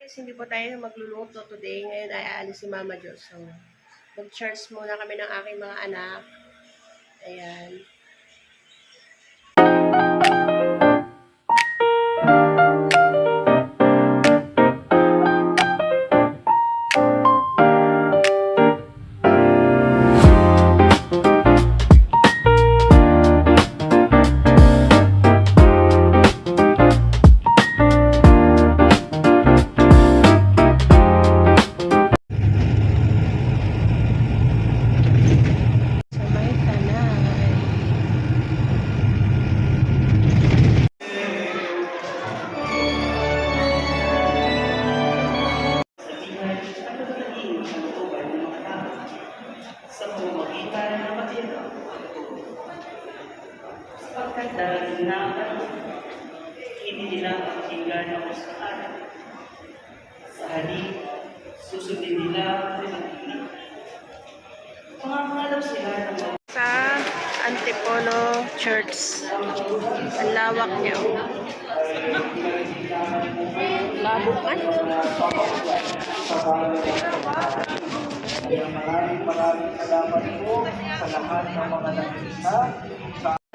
Guys, hindi po tayo magluluto today. Ngayon ay aalis si Mama Diyos. So, mag-charge muna kami ng aking mga anak. Ayan. Dahil na hindi nila pakinggan ako sa halip, susundin nila mga sila ng Sa Antipolo Church. Ang lawak niya. Labog man. Maraming salamat po sa lahat ng mga nakita.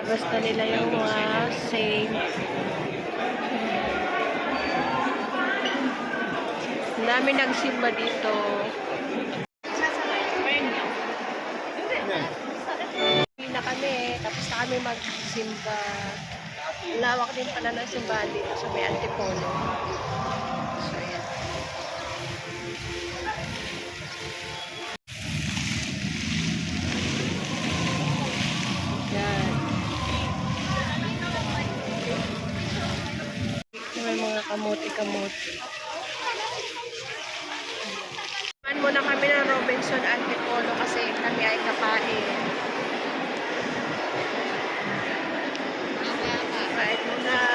Basta nila yung mga saint. Ang dami nagsimba dito. Hindi na kami. Tapos na kami magsimba. Lawak din pala ng simbahan dito sa may Antipolo. So, yan. Yan. May mga kamuti-kamuti. Man muna kami ng Robinson Antipolo kasi kami ay kapain. Kain muna.